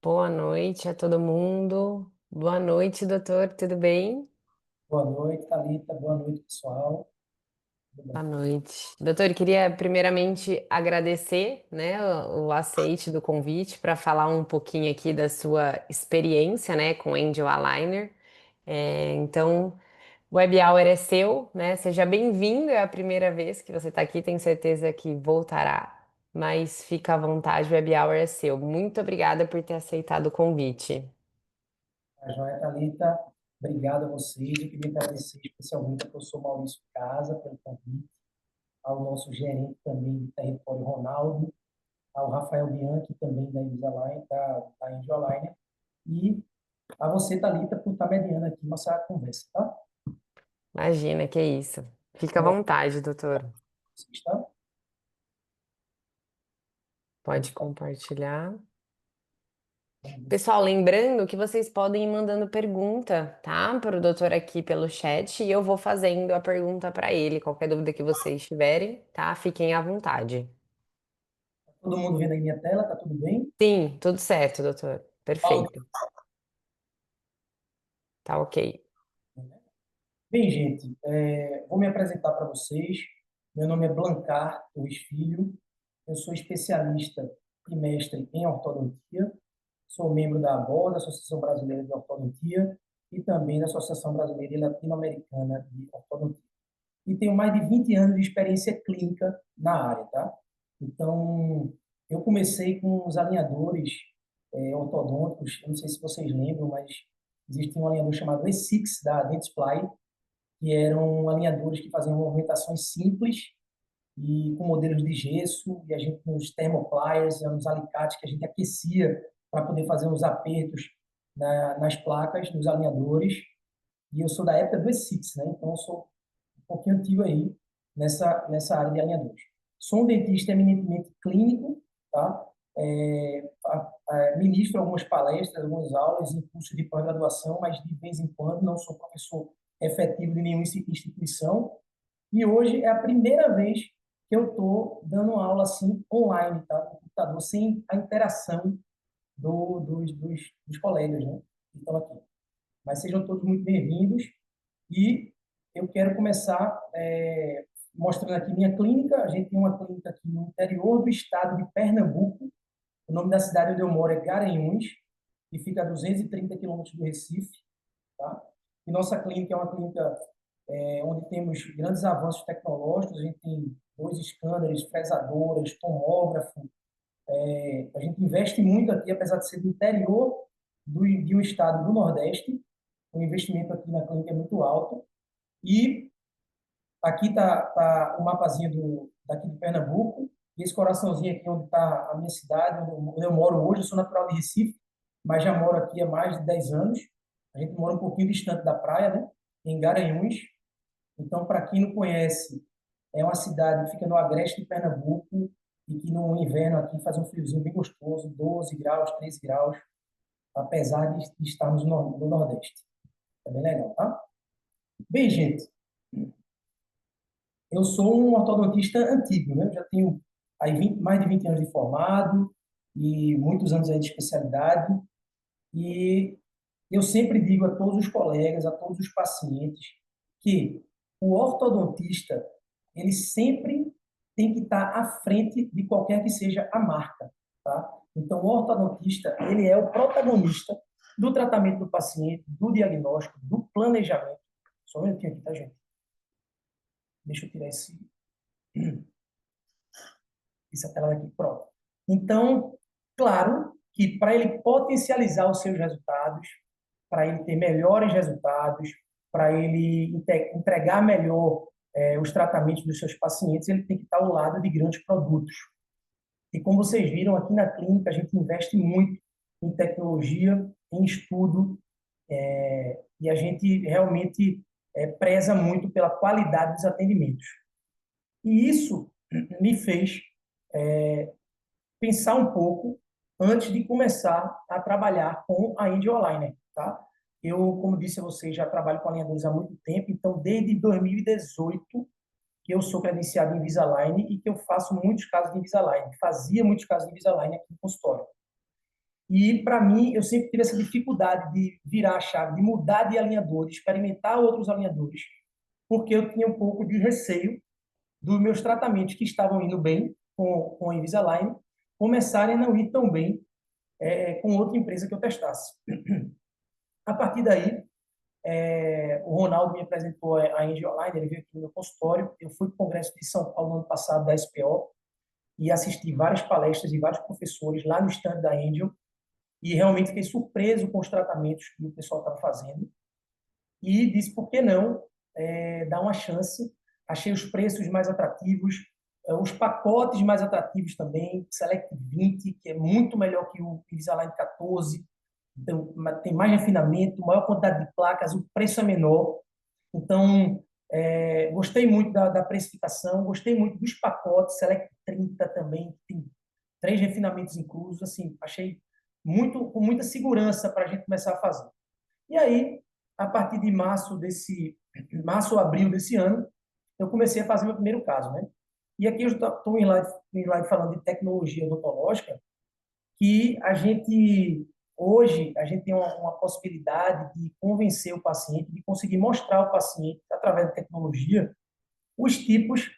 Boa noite a todo mundo. Boa noite, doutor. Tudo bem? Boa noite, Thalita. Boa noite, pessoal. Tudo Boa bem? noite. Doutor, queria primeiramente agradecer, né, o aceite do convite para falar um pouquinho aqui da sua experiência, né, com Angel Aligner. Então, o Web Hour é seu, né? Seja bem-vindo. É a primeira vez que você está aqui. Tenho certeza que voltará, mas fica à vontade. O Web Hour é seu. Muito obrigada por ter aceitado o convite. A joia, Thalita. Obrigado a vocês. Eu queria agradecer especialmente ao professor Maurício Casa pelo convite, ao nosso gerente também de território, Ronaldo, ao Rafael Bianchi, também da Invisalign, da Angioline, e a você, Thalita, por estar mediando aqui nossa conversa, tá? Imagina, que isso. Fica à Como vontade, doutor. você está? Pode Opa, compartilhar. vamos ver se Pessoal, lembrando que vocês podem ir mandando pergunta, tá? Para o doutor aqui pelo chat e eu vou fazendo a pergunta para ele. Qualquer dúvida que vocês tiverem, tá? Fiquem à vontade. tá todo mundo vendo aí minha tela, tá tudo bem? Sim, tudo certo, doutor. Áudio, Perfeito. Tá ok. né? Bem, gente, vou me apresentar para vocês. Meu nome é Blancar Torres Filho. Eu sou especialista e mestre em ortodontia. Sou membro da ABOR, da Associação Brasileira de Ortodontia, e também da Associação Brasileira e Latino-Americana de Ortodontia. E tenho mais de 20 anos de experiência clínica na área, tá? Então, eu comecei com os alinhadores ortodônticos. Eu não sei se vocês lembram, mas existe um alinhador chamado E6 da Dentsply, que eram alinhadores que faziam movimentações simples e com modelos de gesso, e a gente nos thermopliers, nos alicates que a gente aquecia para poder fazer os apertos nas placas, nos alinhadores. E eu sou da época do E6, né? Então eu sou um pouquinho antigo aí nessa área de alinhadores. Sou um dentista eminentemente clínico, tá? Ministro algumas palestras, algumas aulas em curso de pós-graduação, mas de vez em quando não sou professor efetivo de nenhuma instituição. E hoje é a primeira vez que eu estou dando aula assim online, tá? No computador, sem a interação dos colegas, né? Que estão aqui. Mas sejam todos muito bem-vindos. E eu quero começar mostrando aqui minha clínica. A gente tem uma clínica aqui no interior do estado de Pernambuco. O nome da cidade onde eu moro é Garanhuns, que fica a 230 quilômetros do Recife, tá? E nossa clínica é uma clínica onde temos grandes avanços tecnológicos. A gente tem dois scanners, fresadoras, tomógrafo. A gente investe muito aqui, apesar de ser do interior de um estado do Nordeste. O investimento aqui na clínica é muito alto. E aqui tá o mapazinho daqui de Pernambuco. E esse coraçãozinho aqui onde está a minha cidade, onde eu moro hoje. Eu sou natural de Recife, mas já moro aqui há mais de 10 anos. A gente mora um pouquinho distante da praia, né? Em Garanhuns. Então, para quem não conhece, é uma cidade que fica no agreste de Pernambuco e que no inverno aqui faz um friozinho bem gostoso, 12 graus, 13 graus, apesar de estarmos no Nordeste. É bem legal, tá? Bem, gente, eu sou um ortodontista antigo, né? Eu já tenho aí mais de 20 anos de formado e muitos anos aí de especialidade. E eu sempre digo a todos os colegas, a todos os pacientes, que o ortodontista, ele sempre tem que estar à frente de qualquer que seja a marca, tá? Então, o ortodontista, ele é o protagonista do tratamento do paciente, do diagnóstico, do planejamento. Só um minutinho aqui, tá, gente? Deixa eu tirar essa tela daqui, pronto. Então, claro que para ele potencializar os seus resultados, para ele ter melhores resultados, para ele entregar melhor os tratamentos dos seus pacientes, ele tem que estar ao lado de grandes produtos. E como vocês viram aqui na clínica, a gente investe muito em tecnologia, em estudo, e a gente realmente preza muito pela qualidade dos atendimentos. E isso me fez pensar um pouco antes de começar a trabalhar com a Angel Aligner, tá? Eu, como disse a vocês, já trabalho com alinhadores há muito tempo, então desde 2018 que eu sou credenciado em Invisalign e que eu faço muitos casos de Invisalign, fazia muitos casos de Invisalign aqui no consultório. E, para mim, eu sempre tive essa dificuldade de virar a chave, de mudar de alinhador, de experimentar outros alinhadores, porque eu tinha um pouco de receio dos meus tratamentos que estavam indo bem com a Invisalign começarem a não ir tão bem com outra empresa que eu testasse. A partir daí, o Ronaldo me apresentou a Angel Online, ele veio aqui no meu consultório, eu fui para o Congresso de São Paulo no ano passado, da SPO, e assisti várias palestras de vários professores lá no stand da Angel, e realmente fiquei surpreso com os tratamentos que o pessoal estava fazendo, e disse, por que não dar uma chance? Achei os preços mais atrativos, os pacotes mais atrativos também, Select 20, que é muito melhor que o Invisalign 14, então, tem mais refinamento, maior quantidade de placas, o preço é menor. Então, gostei muito da precificação, gostei muito dos pacotes, Select 30 também, tem 3 refinamentos inclusos, assim, achei com muita segurança para a gente começar a fazer. E aí, a partir de março ou abril desse ano, eu comecei a fazer meu primeiro caso, né? E aqui eu estou em live falando de tecnologia odontológica, que hoje, a gente tem uma possibilidade de convencer o paciente, de conseguir mostrar ao paciente, através da tecnologia, os tipos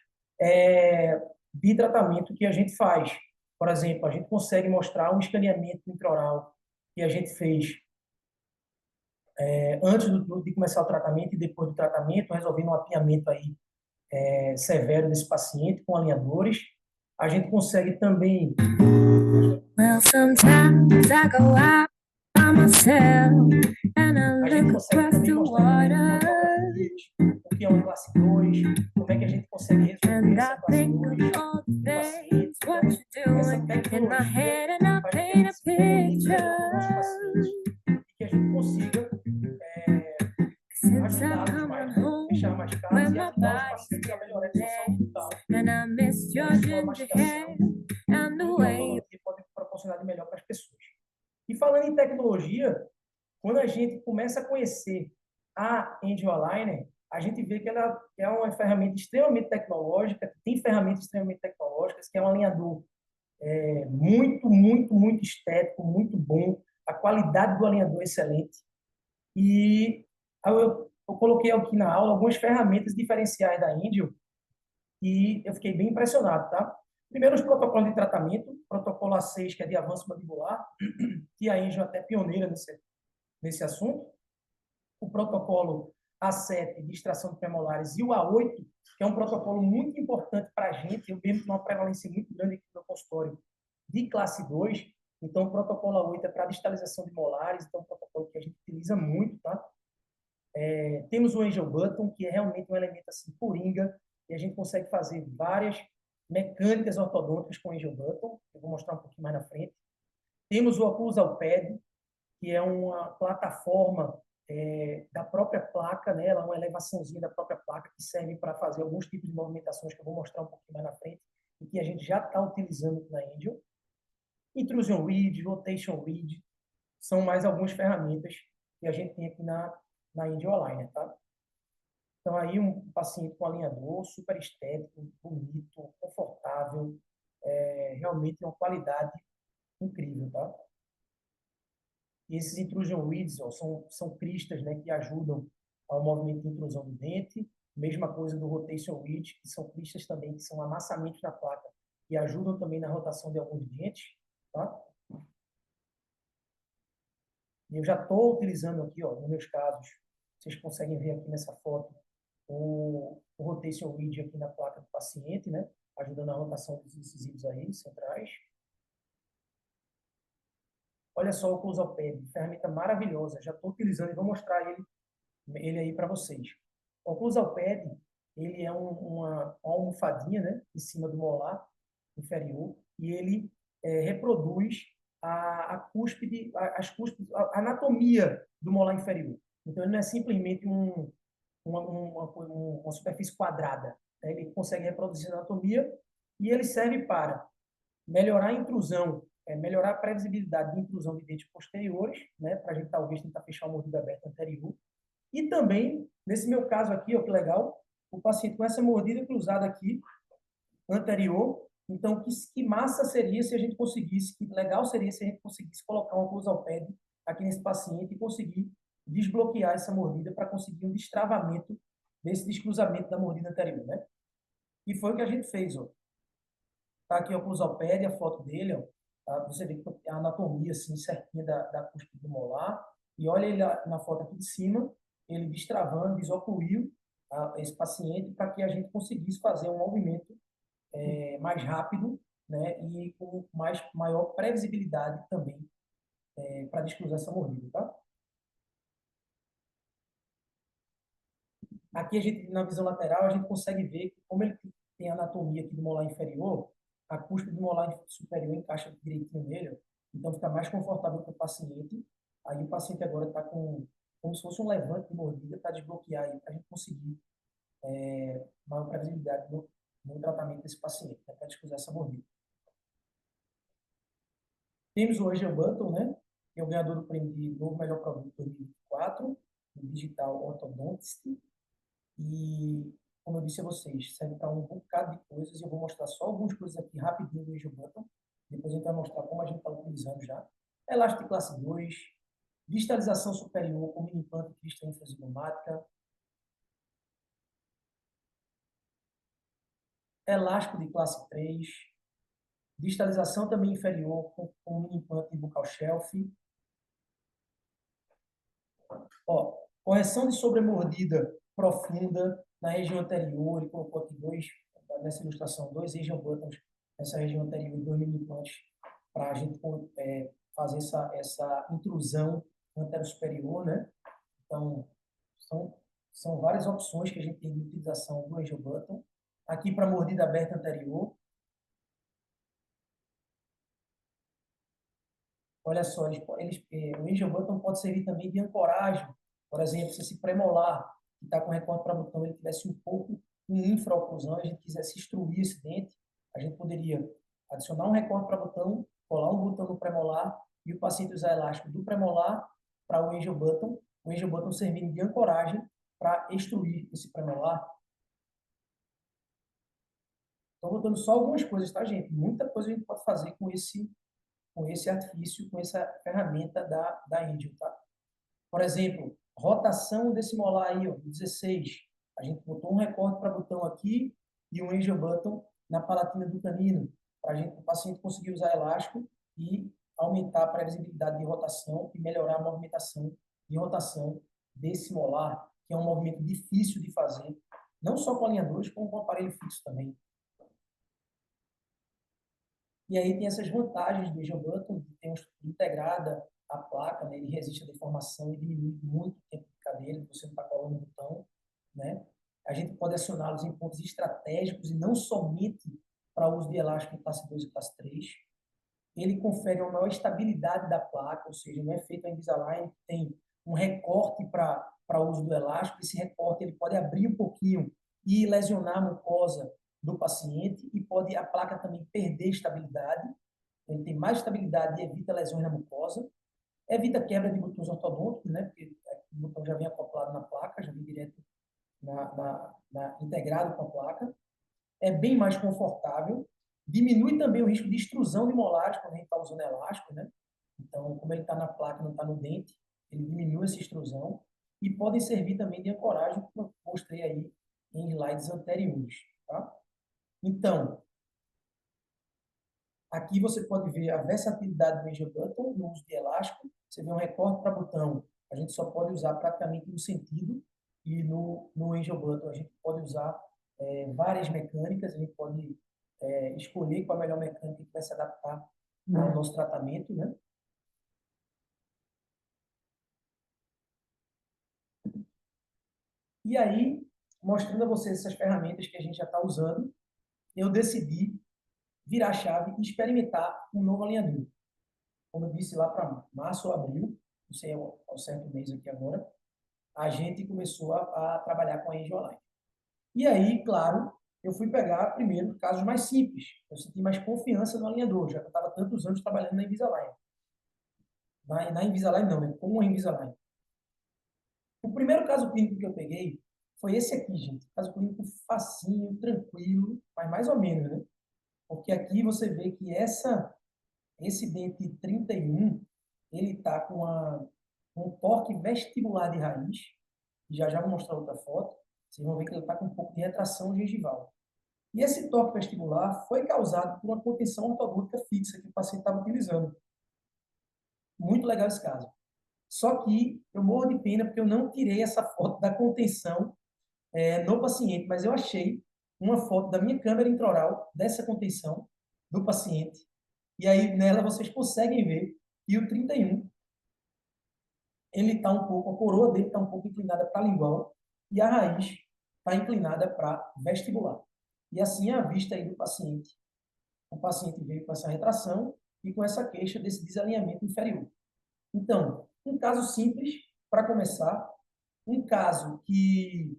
de tratamento que a gente faz. Por exemplo, a gente consegue mostrar um escaneamento intraoral que a gente fez antes de começar o tratamento e depois do tratamento, resolvendo um apinhamento aí, severo desse paciente com alinhadores. A gente consegue também. Well, sometimes I go out by myself and I look across the water. O que é uma classe 2, como é que a gente consegue resolver essa classe 2 do paciente. Então, essa tecnologia faz a gente conseguir e que a gente consiga ajudá-los mais, né? Fechar mais casos e ajudar os pacientes a melhorar a saúde bucal. A mastigação que pode proporcionar de melhor para as pessoas. E falando em tecnologia, quando a gente começa a conhecer a Angel Aligner, a gente vê que ela é uma ferramenta extremamente tecnológica, tem ferramentas extremamente tecnológicas, que é um alinhador muito, muito, muito estético, muito bom, a qualidade do alinhador é excelente. E eu coloquei aqui na aula algumas ferramentas diferenciais da Angel e eu fiquei bem impressionado, tá? Primeiro, os protocolos de tratamento, protocolo A6, que é de avanço mandibular, que a Angel é até pioneira nesse assunto. O protocolo A7, de extração de premolares, e o A8, que é um protocolo muito importante para a gente, eu mesmo tenho uma prevalência muito grande aqui no consultório de classe 2, então o protocolo A8 é para distalização de molares, então é um protocolo que a gente utiliza muito, tá? Temos o Angel Button, que é realmente um elemento assim, coringa, e a gente consegue fazer várias mecânicas ortodônticas com o Angel Button, eu vou mostrar um pouquinho mais na frente. Temos o Occlusal Pad, que é uma plataforma da própria placa, né? Ela é uma elevaçãozinha da própria placa que serve para fazer alguns tipos de movimentações que eu vou mostrar um pouquinho mais na frente e que a gente já está utilizando na Angel. Intrusion Read, Rotation Read, são mais algumas ferramentas que a gente tem aqui na Angel Aligner, tá? Então, aí um paciente com alinhador super estético, bonito, confortável, realmente uma qualidade incrível, tá? E esses intrusion reads são cristas, né, que ajudam ao movimento de intrusão do dente. Mesma coisa do rotation read, que são cristas também, que são amassamentos na placa e ajudam também na rotação de alguns dentes, tá? E eu já estou utilizando aqui, ó, nos meus casos, vocês conseguem ver aqui nessa foto, o rotation read aqui na placa do paciente, né? Ajudando a rotação dos incisivos aí, centrais. Olha só o Closal Pad, ferramenta maravilhosa. Já estou utilizando e vou mostrar ele aí para vocês. O Occlusal Pad, ele é uma almofadinha, né, em cima do molar inferior, e ele reproduz a cúspide, a anatomia do molar inferior. Então, ele não é simplesmente uma superfície quadrada, né? Ele consegue reproduzir a anatomia e ele serve para melhorar a intrusão, melhorar a previsibilidade de intrusão de dentes posteriores, né, para a gente talvez tentar fechar o mordido aberto anterior. E também, nesse meu caso aqui, ó, que legal, o paciente com essa mordida cruzada aqui, anterior, Então, que massa seria se a gente conseguisse, que legal seria se a gente conseguisse colocar uma cruzalped aqui nesse paciente e conseguir desbloquear essa mordida para conseguir um destravamento desse descruzamento da mordida anterior, né? E foi o que a gente fez, ó. Tá aqui o cruzalped, a foto dele, ó. Tá? Você vê que a anatomia assim certinha da cúspide molar. E olha ele na foto aqui de cima, ele destravando, desocluiu esse paciente para que a gente conseguisse fazer um movimento mais rápido, né, e com maior previsibilidade também para descruzar essa mordida, tá? Aqui a gente, na visão lateral, a gente consegue ver que como ele tem a anatomia aqui do molar inferior, a cúspide do molar superior encaixa direitinho nele, ó, então fica mais confortável para o paciente. Aí o paciente agora está com como se fosse um levante de mordida para desbloquear aí, para a gente conseguir maior previsibilidade no tratamento desse paciente, né, para descruzar essa mordida. Temos o Angel Button, né? Que é o ganhador do prêmio de novo melhor produto 2024, o Digital Orthodontist. E, como eu disse a vocês, serve para um bocado de coisas. Eu vou mostrar só algumas coisas aqui rapidinho do Angel Button. Depois a gente vai mostrar como a gente está utilizando já. Elástico de classe 2, distalização superior com mini implante crista infrazigomática, elástico de classe 3, distalização também inferior com mini implante buccal shelf. Ó, correção de sobremordida profunda na região anterior. Ele colocou aqui nessa ilustração, dois Asian buttons nessa região anterior e dois mini implantes para a gente fazer essa intrusão antero-superior, né? Então, são, são várias opções que a gente tem de utilização do Angel Button. Aqui para mordida aberta anterior. Olha só, o Angel Button pode servir também de ancoragem. Por exemplo, se esse premolar que está com recorte para botão ele tivesse um pouco em infraoclusão, a gente quisesse extruir esse dente, a gente poderia adicionar um recorte para botão, colar um botão no premolar e o paciente usar elástico do premolar para o Angel Button servindo de ancoragem para extruir esse premolar. Estou botando só algumas coisas, tá, gente? Muita coisa a gente pode fazer com esse artifício, com essa ferramenta da Angel, tá? Por exemplo, rotação desse molar aí, ó, 16. A gente botou um recorte para botão aqui e um Angel Button na palatina do canino, para o paciente conseguir usar elástico e aumentar a previsibilidade de rotação e melhorar a movimentação de rotação desse molar, que é um movimento difícil de fazer, não só com alinhadores, como com aparelho fixo também. E aí tem essas vantagens do Angel Button, que tem uma estrutura integrada à placa, né? Ele resiste à deformação e diminui muito o tempo de cadeira, você não está colando o botão, né? A gente pode acioná-los em pontos estratégicos e não somente para uso de elástico em classe 2 e classe 3. Ele confere uma maior estabilidade da placa, ou seja, não é feito a Invisalign, tem um recorte para uso do elástico. Esse recorte ele pode abrir um pouquinho e lesionar a mucosa do paciente e pode a placa também perder estabilidade. Ele tem mais estabilidade e evita lesões na mucosa. Evita quebra de botões ortodônticos, né? Porque o botão já vem acoplado na placa, já vem direto integrado com a placa. É bem mais confortável. Diminui também o risco de extrusão de molares quando a gente está usando elástico, né? Então, como ele está na placa, não está no dente, ele diminui essa extrusão. E podem servir também de ancoragem, como eu mostrei aí em slides anteriores, tá? Então, aqui você pode ver a versatilidade do Angel Button no uso de elástico. Você vê um recorte para botão, a gente só pode usar praticamente no sentido, e no Angel Button a gente pode usar várias mecânicas, a gente pode escolher qual a melhor mecânica que vai se adaptar ao nosso tratamento, né? E aí, mostrando a vocês essas ferramentas que a gente já está usando, eu decidi virar a chave e experimentar um novo alinhador. Como eu disse lá para março ou abril, não sei ao certo mês aqui agora, a gente começou a trabalhar com a Angel Online. E aí, claro, eu fui pegar primeiro casos mais simples. Eu senti mais confiança no alinhador, já que eu estava tantos anos trabalhando na Invisalign. Na Invisalign não, né? Com a Invisalign. O primeiro caso clínico que eu peguei foi esse aqui, gente. Caso clínico facinho, tranquilo, mas mais ou menos, né? Porque Porque aqui você vê que esse dente 31, ele está com um torque vestibular de raiz, e já vou mostrar outra foto, vocês vão ver que ele está com um pouco de retração gengival. E esse torque vestibular foi causado por uma contenção ortodôntica fixa que o paciente estava utilizando. Muito legal esse caso. Só que eu morro de pena porque eu não tirei essa foto da contenção no paciente, mas eu achei uma foto da minha câmera intraoral dessa contenção do paciente. E aí nela vocês conseguem ver que o 31, ele está um pouco, a coroa dele está um pouco inclinada para a lingual e a raiz está inclinada para vestibular. E assim é a vista aí do paciente. O paciente veio com essa retração e com essa queixa desse desalinhamento inferior. Então, um caso simples, para começar, um caso que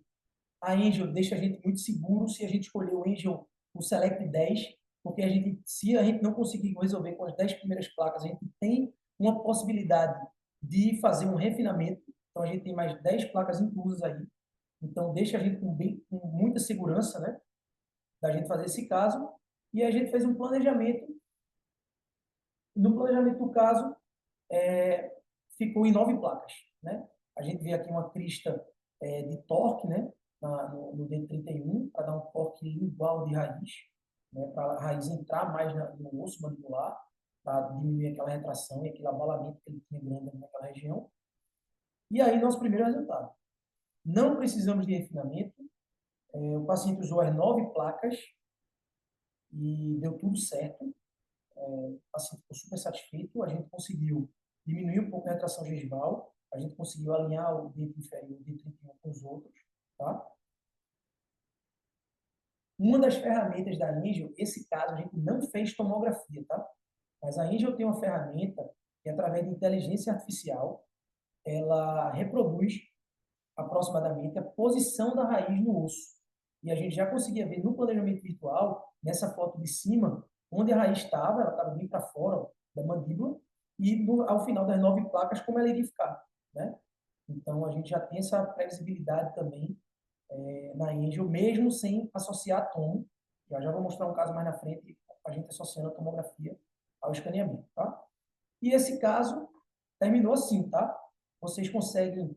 a Angel deixa a gente muito seguro se a gente escolher o Angel, o Select 10, porque se a gente não conseguir resolver com as 10 primeiras placas, a gente tem uma possibilidade de fazer um refinamento. Então, a gente tem mais 10 placas inclusas aí. Então, deixa a gente com muita segurança, né, da gente fazer esse caso. E a gente fez um planejamento. No planejamento do caso, ficou em 9 placas, né? A gente vê aqui uma crista de torque, né? No D31, para dar um torque igual de raiz, né? Para a raiz entrar mais no osso mandibular, para diminuir aquela retração e aquele abalamento que ele tinha grande naquela região. E aí, nosso primeiro resultado. Não precisamos de refinamento. O paciente usou as 9 placas e deu tudo certo. O paciente ficou super satisfeito. A gente conseguiu diminuir um pouco a retração gengival, a gente conseguiu alinhar o dente inferior, o dente 31 com os outros, tá? Uma das ferramentas da Angel, esse caso a gente não fez tomografia, tá? Mas a Angel tem uma ferramenta que, através de inteligência artificial, ela reproduz aproximadamente a posição da raiz no osso. E a gente já conseguia ver no planejamento virtual, nessa foto de cima, onde a raiz estava, ela estava bem para fora ó, da mandíbula, e ao final das 9 placas, como ela iria ficar, né? Então, a gente já tem essa previsibilidade também na Angel, mesmo sem associar tomo. Já vou mostrar um caso mais na frente, a gente associando a tomografia ao escaneamento, tá? E esse caso terminou assim, tá? Vocês conseguem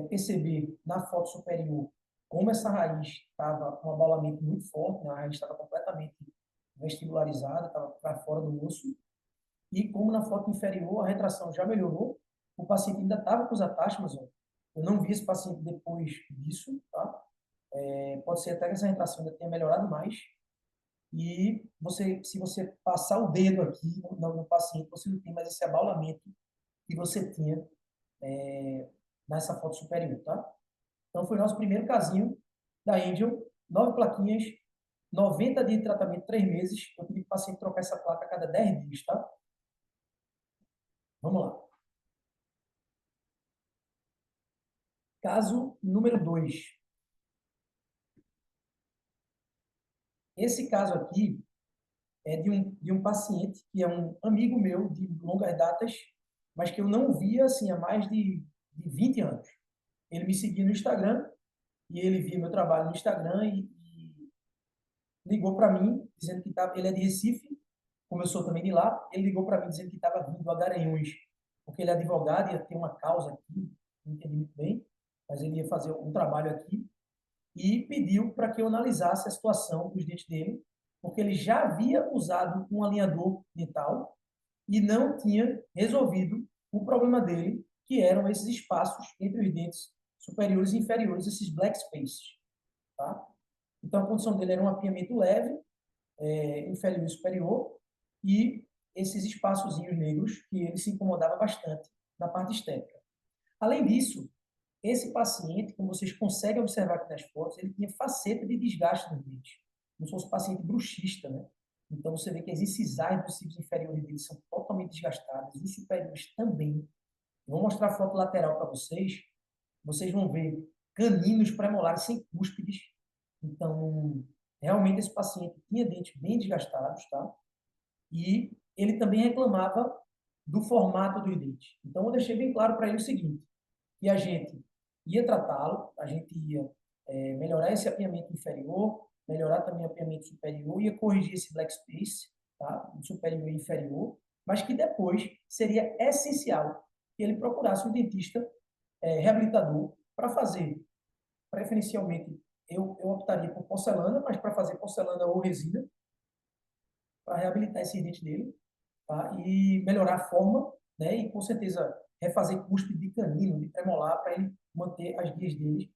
perceber na foto superior como essa raiz estava com um abalamento muito forte, né? A raiz estava completamente vestibularizada, estava para fora do osso, e como na foto inferior a retração já melhorou, o paciente ainda estava com os atáchimas, ó. Eu não vi esse paciente depois disso, tá? Pode ser até que essa retração ainda tenha melhorado mais, e se você passar o dedo aqui no paciente, você não tem mais esse abalamento que você tinha nessa foto superior, tá? Então, foi o nosso primeiro casinho da Angel, 9 plaquinhas, 90 dias de tratamento, 3 meses. Eu pedi para o paciente trocar essa placa a cada 10 dias, tá? Vamos lá. Caso número 2. Esse caso aqui é de um paciente que é um amigo meu de longas datas, mas que eu não via assim, há mais de 20 anos. Ele me seguia no Instagram e ele via meu trabalho no Instagram e ligou para mim dizendo que estava. Ele é de Recife, como eu sou também de lá. Ele ligou para mim dizendo que estava vindo a Garanhuns, porque ele é advogado, ia ter uma causa aqui, não entendi muito bem, mas ele ia fazer um trabalho aqui e pediu para que eu analisasse a situação dos dentes dele, porque ele já havia usado um alinhador dental e não tinha resolvido o problema dele, que eram esses espaços entre os dentes superiores e inferiores, esses black spaces, tá? Então, a condição dele era um apiamento leve, inferior e superior, e esses espaçozinhos negros que ele se incomodava bastante na parte estética. Além disso, esse paciente, como vocês conseguem observar aqui nas fotos, ele tinha faceta de desgaste nos dentes, como se fosse um paciente bruxista, né? Então, você vê que as incisais dos cílios inferiores dele são totalmente desgastadas, os superiores também. Eu vou mostrar a foto lateral para vocês. Vocês vão ver caninos premolares sem cúspides. Então, realmente esse paciente tinha dentes bem desgastados, tá? E ele também reclamava do formato dos dentes. Então, eu deixei bem claro para ele o seguinte, que a gente ia tratá-lo, a gente ia melhorar esse apiamento inferior, melhorar também o apiamento superior, ia corrigir esse black space, tá? Superior e inferior, mas que depois seria essencial que ele procurasse um dentista reabilitador para fazer, preferencialmente, eu optaria por porcelana, mas para fazer porcelana ou resina, para reabilitar esse dente dele, tá? E melhorar a forma, né? E com certeza refazer cuspe de canino, de premolar, para ele manter as guias dele,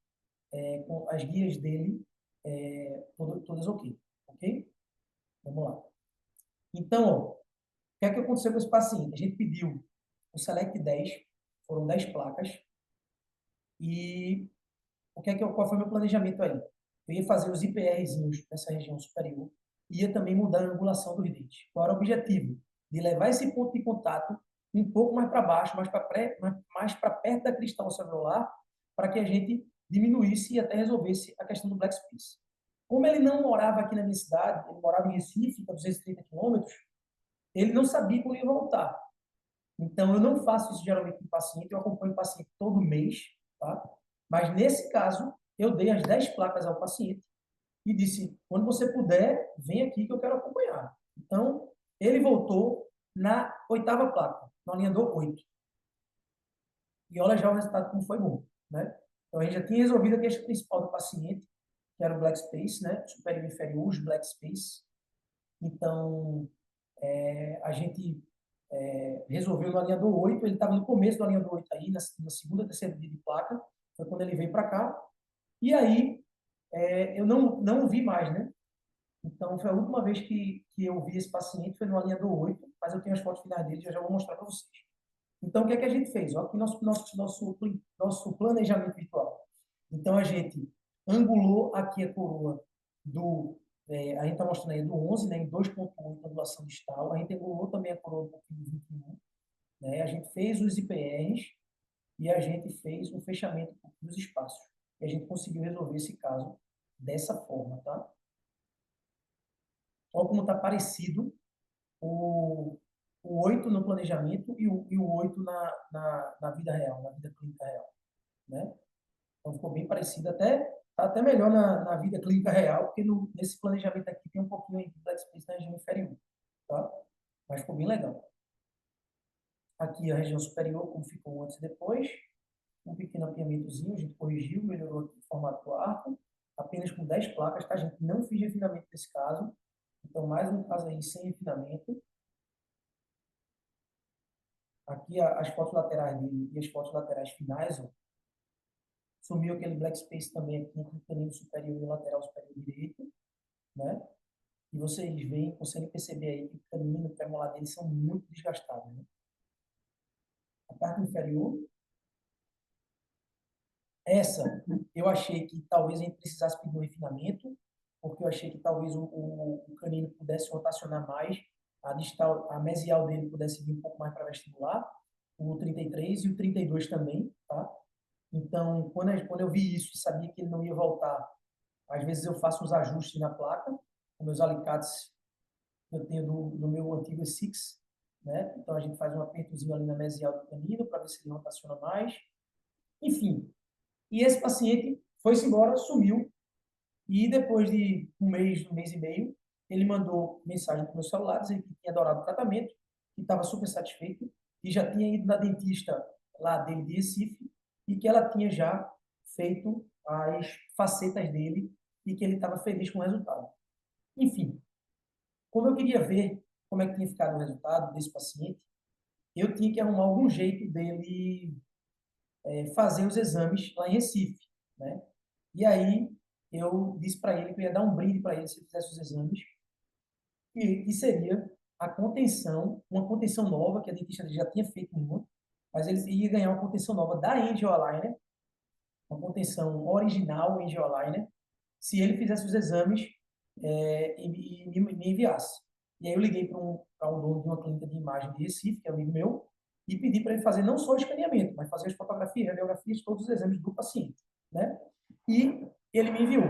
com as guias dele todas ok, ok? Vamos lá. Então, ó, o que é que aconteceu com esse paciente? A gente pediu o Select 10, foram 10 placas, e qual foi o meu planejamento aí? Eu ia fazer os IPRzinhos nessa região superior, ia também mudar a angulação dos dentes. Qual era o objetivo? De levar esse ponto de contato um pouco mais para baixo, mais para perto da cristal alveolar, para que a gente diminuísse e até resolvesse a questão do black space. Como ele não morava aqui na minha cidade, ele morava em Recife, a 230 quilômetros, ele não sabia quando ia voltar. Então, eu não faço isso geralmente com o paciente, eu acompanho o paciente todo mês, tá? Mas nesse caso, eu dei as 10 placas ao paciente e disse: quando você puder, vem aqui que eu quero acompanhar. Então, ele voltou na oitava placa, no alinhador 8. E olha já o resultado como foi bom, né? Então, a gente já tinha resolvido a questão principal do paciente, que era o black space, né? Superior e inferior, os black space. Então, a gente resolveu no alinhador 8, ele estava no começo do alinhador 8 aí, na segunda, terceira dia de placa, foi quando ele veio para cá, e aí eu não o vi mais, né? Então, foi a última vez que eu vi esse paciente, foi no alinhador 8, mas eu tenho as fotos finais dele, já vou mostrar para vocês. Então, o que é que a gente fez? Olha aqui nosso planejamento virtual. Então, a gente angulou aqui a coroa a gente está mostrando aí do 11, né, em 2,8 angulação distal. A gente angulou também a coroa do 21, né? A gente fez os IPRs e a gente fez o fechamento dos espaços. E a gente conseguiu resolver esse caso dessa forma, tá? Olha como está parecido o, o 8 no planejamento e o 8 na vida real, na vida clínica real, né? Então ficou bem parecido, tá até melhor na vida clínica real, porque nesse planejamento aqui tem um pouquinho de black space na região inferior, tá? Mas ficou bem legal. Aqui a região superior, como ficou antes e depois, um pequeno apiamentozinho, a gente corrigiu, melhorou aqui o formato do arco, apenas com 10 placas, tá, gente? Não fiz refinamento nesse caso, então mais um caso aí sem refinamento. Aqui as fotos laterais dele e as fotos laterais finais, ó, sumiu aquele black space também aqui entre o canino superior e o lateral superior direito, né? E vocês veem, conseguem perceber aí que o canino e o premolar dele são muito desgastados, né? A parte inferior, essa, eu achei que talvez a gente precisasse pedir um refinamento, porque eu achei que talvez o canino pudesse rotacionar mais, a mesial dele pudesse vir um pouco mais para vestibular, o 33 e o 32 também, tá? Então, quando eu vi isso e sabia que ele não ia voltar, às vezes eu faço os ajustes na placa, com meus alicates que eu tenho do meu antigo E6, né? Então, a gente faz um apertozinho ali na mesial do canino para ver se ele rotaciona mais. Enfim, e esse paciente foi-se embora, sumiu, e depois de um mês e meio, ele mandou mensagem para o meu celular, dizendo que tinha adorado o tratamento, que estava super satisfeito, e já tinha ido na dentista lá dele de Recife, e que ela tinha já feito as facetas dele, e que ele estava feliz com o resultado. Enfim, como eu queria ver como é que tinha ficado o resultado desse paciente, eu tinha que arrumar algum jeito dele fazer os exames lá em Recife, né? E aí eu disse para ele que eu ia dar um brinde para ele se ele fizesse os exames, e seria a contenção, uma contenção nova, que a dentista já tinha feito uma, mas ele ia ganhar uma contenção nova da Angel Aligner, uma contenção original Angel Aligner, se ele fizesse os exames e me enviasse. E aí eu liguei para um dono de uma clínica de imagem de Recife, que é amigo meu, e pedi para ele fazer não só o escaneamento, mas fazer as fotografias, radiografias, todos os exames do paciente, né? E ele me enviou.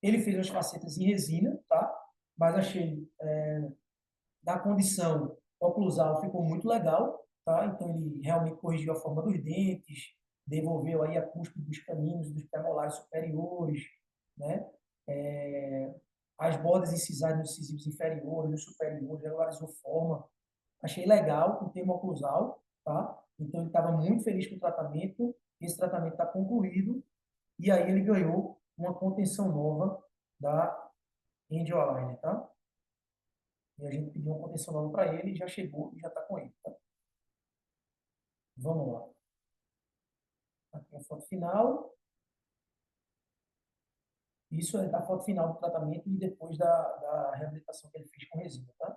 Ele fez as facetas em resina, tá? Mas achei, da condição oclusal, ficou muito legal, tá? Então, ele realmente corrigiu a forma dos dentes, devolveu aí a cúspide dos caninos, dos premolares superiores, né? as bordas incisais nos incisivos inferiores, nos superiores, regularizou forma. Achei legal o termo oclusal, tá? Então ele estava muito feliz com o tratamento. Esse tratamento está concluído e aí ele ganhou uma contenção nova da Angel Aligner, tá? E a gente pediu uma contenção nova para ele e já chegou e já está com ele, tá? Vamos lá. Aqui a foto final. Isso é da foto final do tratamento e depois da reabilitação que ele fez com resina, tá?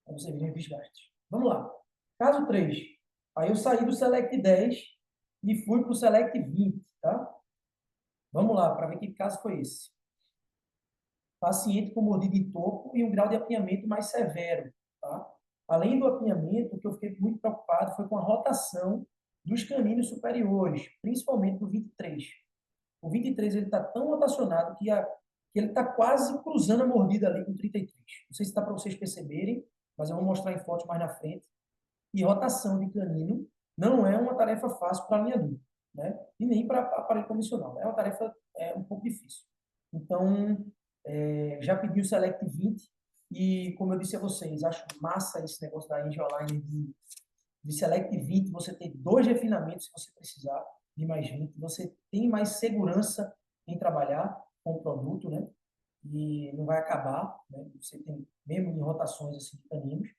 Para você ver os desgastes. Vamos lá. Caso 3. Aí eu saí do Select 10 e fui para o Select 20, tá? Vamos lá, para ver que caso foi esse. Paciente com mordida em toco e um grau de apinhamento mais severo, tá? Além do apinhamento, o que eu fiquei muito preocupado foi com a rotação dos caninos superiores, principalmente do 23. O 23 ele está tão rotacionado que ele está quase cruzando a mordida ali com o 33. Não sei se está para vocês perceberem, mas eu vou mostrar em fotos mais na frente. E rotação de canino não é uma tarefa fácil para a linha dura, né? E nem para aparelho convencional. É uma tarefa um pouco difícil. Então, já pedi o Select 20 e, como eu disse a vocês, acho massa esse negócio da Angel Line de Select 20, você tem 2 refinamentos se você precisar de mais 20, você tem mais segurança em trabalhar com o produto, né? E não vai acabar, né? Você tem mesmo em rotações assim de caninos.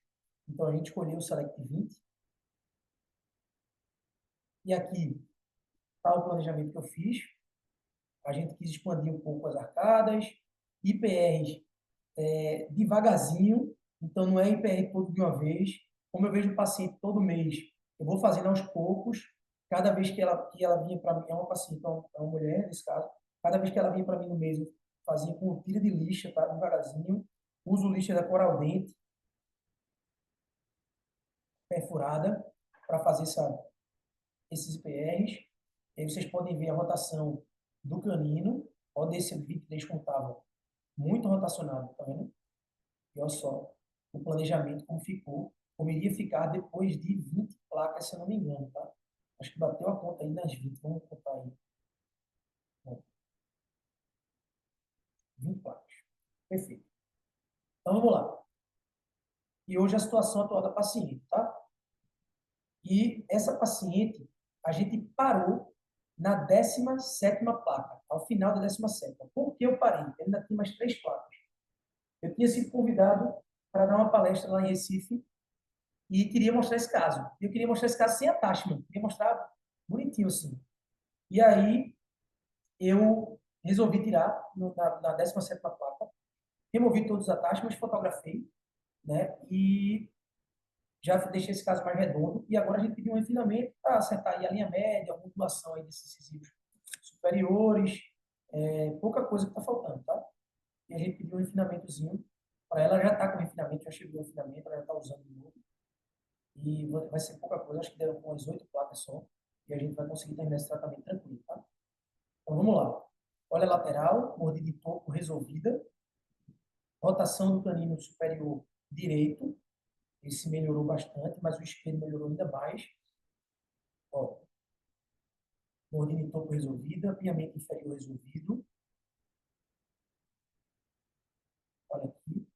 Então a gente escolheu o Select 20. E aqui está o planejamento que eu fiz. A gente quis expandir um pouco as arcadas, IPRs devagarzinho, então não é IPR todo de uma vez. Como eu vejo o paciente todo mês, eu vou fazendo aos poucos. Cada vez que ela vinha para mim, é uma paciente, é uma mulher nesse caso, cada vez que ela vinha para mim no mês, eu fazia com tira de lixa, tá? Devagarzinho. Uso lixa da Coral Dente, perfurada, para fazer esses IPRs. Aí vocês podem ver a rotação do canino. Olha esse 23 como estava muito rotacionado, tá vendo? E olha só o planejamento como ficou, como iria ficar depois de 20 placas, se eu não me engano, tá? Acho que bateu a conta aí nas 20, vamos contar aí. Bom, 20 placas. Perfeito. Então vamos lá. E hoje a situação atual da paciente, tá? E essa paciente, a gente parou na 17ª placa, ao final da 17ª. Por que eu parei? Eu ainda tinha mais 3 placas. Eu tinha sido convidado para dar uma palestra lá em Recife e queria mostrar esse caso. Eu queria mostrar esse caso sem attachment, queria mostrar bonitinho assim. E aí eu resolvi tirar na 17ª placa, removi todos os attachments, fotografei, né? E já deixei esse caso mais redondo. E agora a gente pediu um refinamento para acertar aí a linha média, a modulação aí desses incisivos superiores, pouca coisa que está faltando, tá? E a gente pediu um refinamentozinho para ela, já está com refinamento, já chegou o refinamento, ela já está usando de novo. E vai ser pouca coisa, acho que deram com umas 8 placas só. E a gente vai conseguir terminar esse tratamento tranquilo, tá? Então vamos lá. Olha lateral, mordida de topo resolvida. Rotação do canino superior direito. Esse melhorou bastante, mas o esquerdo melhorou ainda mais. Ó, mordida de topo resolvida, apiamento inferior resolvido. Olha aqui.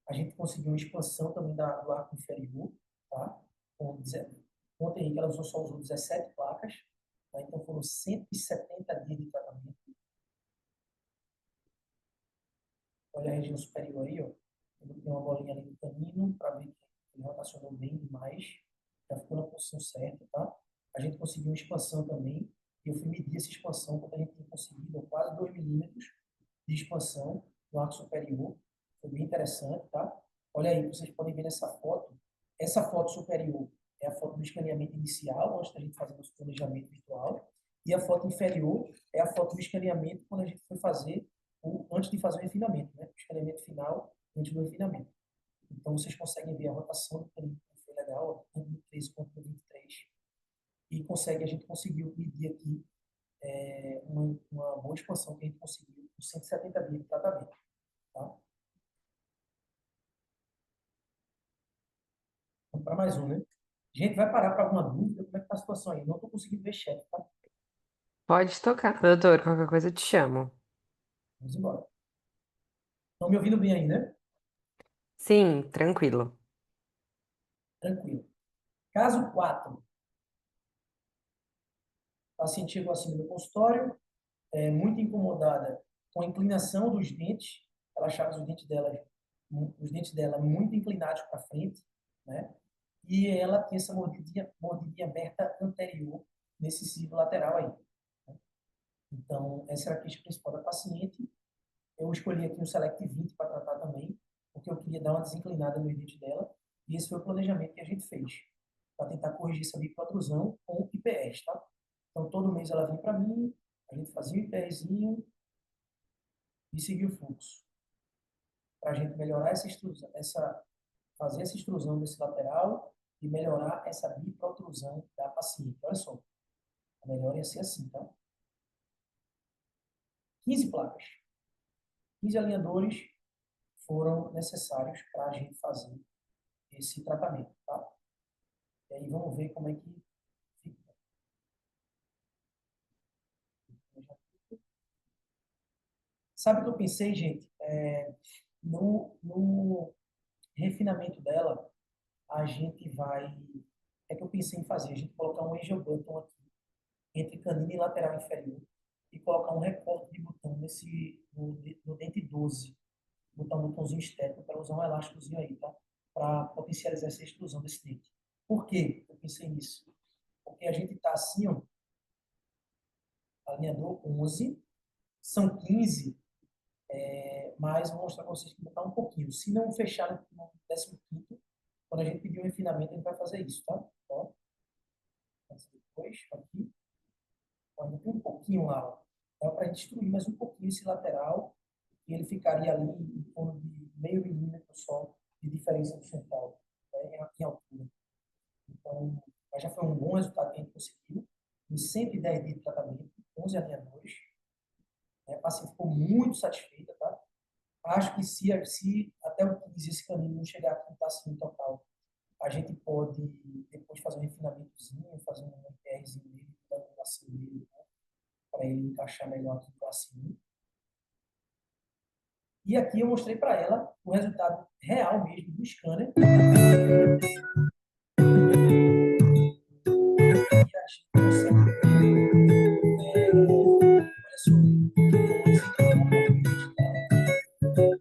A gente conseguiu uma expansão também do arco inferior, tá? Ontem Henrique, ela só usou 17 placas, tá? Então foram 170 dias de tratamento. Olha a região superior aí, ó. Ele tem uma bolinha ali no canino para ver que ele rotacionou bem demais. Já ficou na posição certa, tá? A gente conseguiu uma expansão também. E eu fui medir essa expansão quando a gente tinha conseguido quase 2 milímetros de expansão no arco superior. Foi bem interessante, tá? Olha aí, vocês podem ver nessa foto. Essa foto superior é a foto do escaneamento inicial, antes da gente fazer nosso planejamento virtual. E a foto inferior é a foto do escaneamento quando a gente foi fazer antes de fazer o refinamento, né? O escaneamento final antes do refinamento. Então, vocês conseguem ver a rotação do canino, que foi legal, tanto no 13 quanto no 23. E a gente conseguiu medir aqui uma boa expansão que a gente conseguiu com 170 dias de tratamento. Tá? Vamos para mais um, né? Gente, vai parar para alguma dúvida? Como é que está a situação aí? Não estou conseguindo ver chat, tá? Pode tocar, doutor. Qualquer coisa eu te chamo. Vamos embora. Estão me ouvindo bem aí, né? Sim, tranquilo. Tranquilo. Caso 4, paciente chegou assim no meu consultório, muito incomodada com a inclinação dos dentes. Ela achava os dentes dela muito inclinados para frente, né? E ela tinha essa mordidinha aberta anterior nesse cílio lateral aí. Né? Então, essa era a queixa principal da paciente. Eu escolhi aqui um Select 20 para tratar também, porque eu queria dar uma desinclinada no dente dela. E esse foi o planejamento que a gente fez, para tentar corrigir essa microtrusão com IPS, tá? Então, todo mês ela vinha para mim, a gente fazia o IPSzinho e seguia o fluxo. Para a gente melhorar essa extrusão, fazer essa extrusão desse lateral e melhorar essa biprotrusão da paciente. Olha só, a melhor ia ser assim, tá? 15 placas, 15 alinhadores foram necessários para a gente fazer esse tratamento, tá? E aí vamos ver como é que fica. Sabe o que eu pensei, gente? No refinamento dela, a gente vai. É que eu pensei em fazer, a gente colocar um angiobutton aqui, entre canino e lateral inferior, e colocar um recorte de botão no dente 12. Botar um botãozinho estético para usar um elásticozinho aí, tá? Para potencializar essa extrusão desse dente. Por quê? Eu pensei nisso. Porque a gente está assim, ó, alinhador 11, são 15, mas vou mostrar para vocês que botar um pouquinho. Se não fechar no 15º, quando a gente pedir um refinamento, a gente vai fazer isso, tá? Ó, depois, aqui, ainda tem um pouquinho lá, ó. Dá para a gente destruir mais um pouquinho esse lateral, e ele ficaria ali em torno de meio milímetro só de diferença do central, né, em altura. Então, mas já foi um bom resultado que a gente conseguiu. Em 110 dias de tratamento, 11 alinhadores. Né? A paciente ficou muito satisfeita, tá? Acho que se até o 15 esse caminho não chegar a contar assim no total, a gente pode depois fazer um refinamentozinho, fazer um RPRzinho nele, dando um lacinho nele, né? Para ele encaixar melhor aqui no lacinho. E aqui eu mostrei para ela o resultado real mesmo do scanner. E a gente consegue olha só, como desencanar